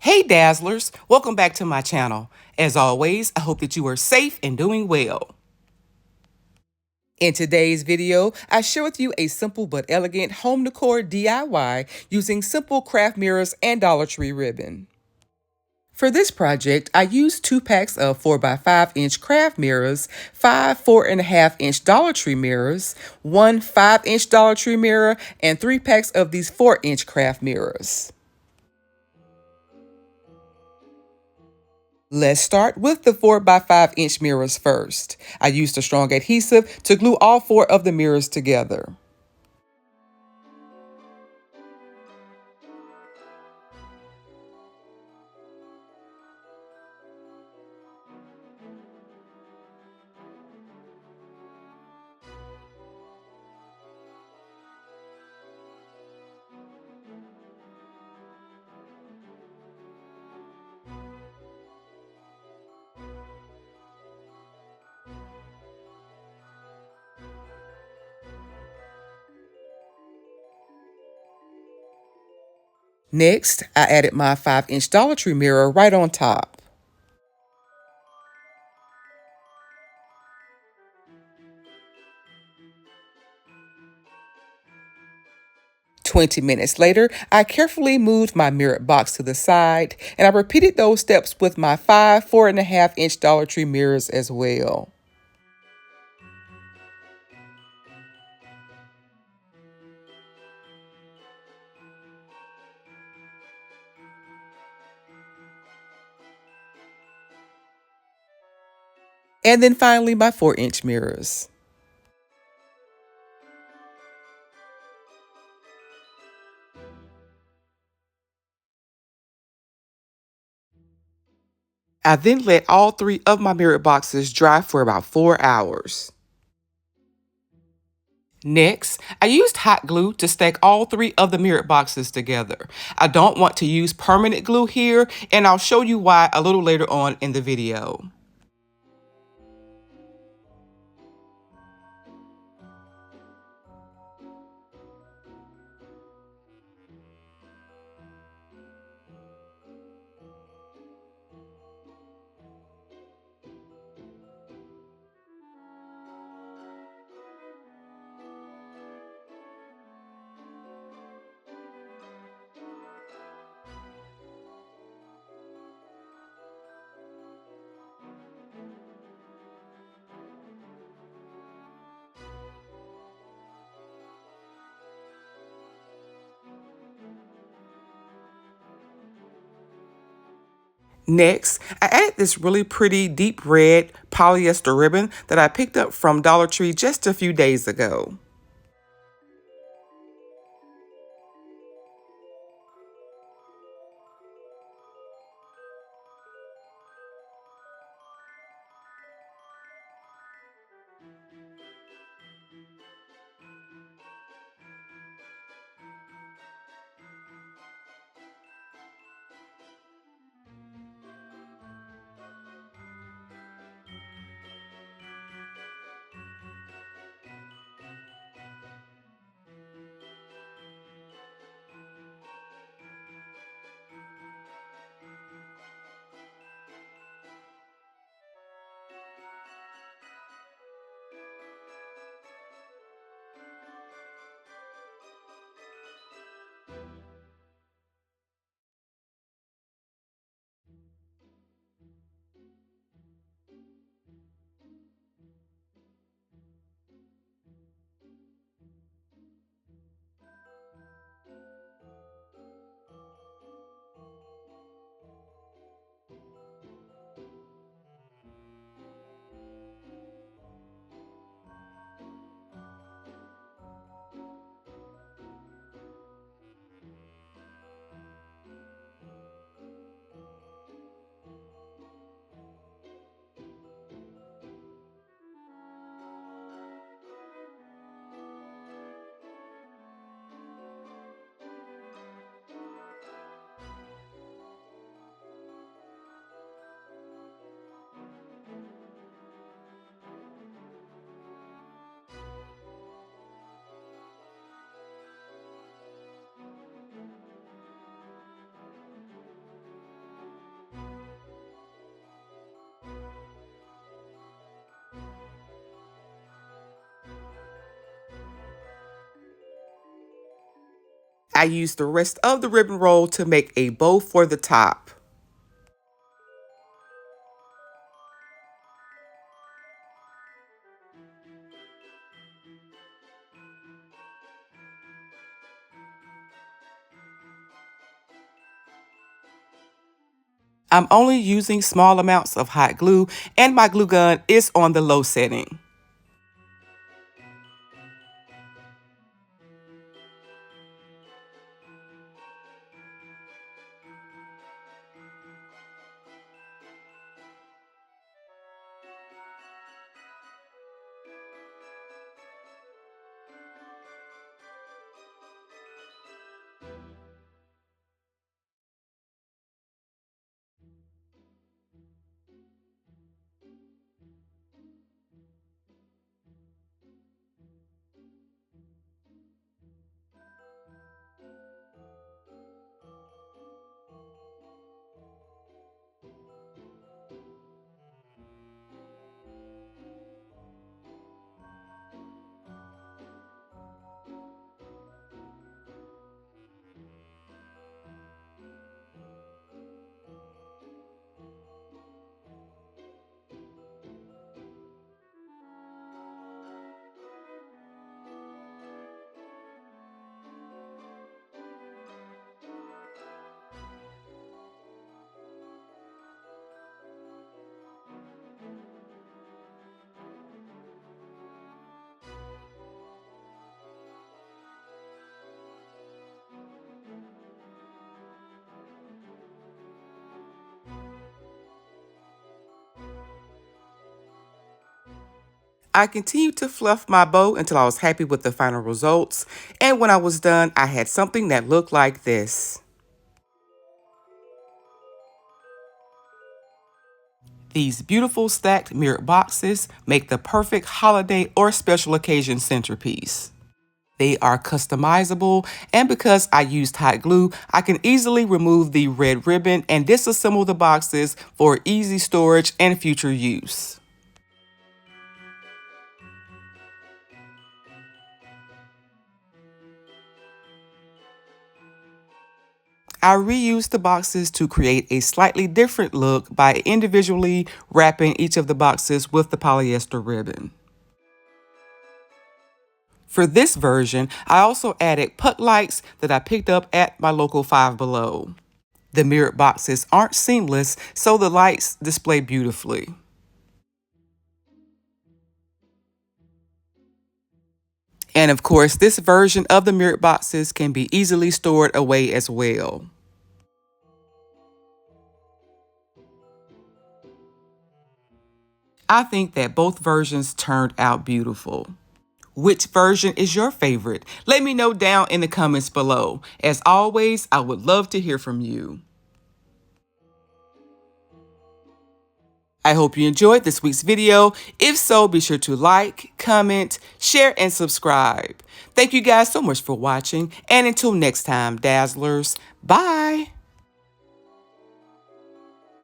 Hey Dazzlers, welcome back to my channel. As always, I hope that you are safe and doing well. In today's video, I share with you a simple but elegant home decor DIY using simple craft mirrors and Dollar Tree ribbon. For this project, I used 2 packs of 4x5-inch craft mirrors, 5 4.5-inch Dollar Tree mirrors, 1 5-inch Dollar Tree mirror, and 3 packs of these 4-inch craft mirrors. Let's start with the 4x5-inch mirrors first. I used a strong adhesive to glue all 4 of the mirrors together. Next, I added my 5-inch Dollar Tree mirror right on top. "20 minutes later, I carefully moved my mirrored box to the side, and I repeated those steps with my 5 4.5-inch Dollar Tree mirrors as well. And then finally, my 4-inch mirrors. I then let all 3 of my mirrored boxes dry for about 4 hours. Next, I used hot glue to stack all 3 of the mirrored boxes together. I don't want to use permanent glue here, and I'll show you why a little later on in the video. Next, I added this really pretty deep red polyester ribbon that I picked up from Dollar Tree just a few days ago. I used the rest of the ribbon roll to make a bow for the top. I'm only using small amounts of hot glue, and my glue gun is on the low setting. I continued to fluff my bow until I was happy with the final results, and when I was done, I had something that looked like this. These beautiful stacked mirrored boxes make the perfect holiday or special occasion centerpiece. They are customizable, and because I used hot glue, I can easily remove the red ribbon and disassemble the boxes for easy storage and future use. I reused the boxes to create a slightly different look by individually wrapping each of the boxes with the polyester ribbon. For this version, I also added puck lights that I picked up at my local Five Below. The mirrored boxes aren't seamless, so the lights display beautifully. And of course, this version of the mirrored boxes can be easily stored away as well. I think that both versions turned out beautiful. Which version is your favorite? Let me know down in the comments below. As always, I would love to hear from you. I hope you enjoyed this week's video. If so, be sure to like, comment, share, and subscribe. Thank you guys so much for watching, and until next time, Dazzlers, bye!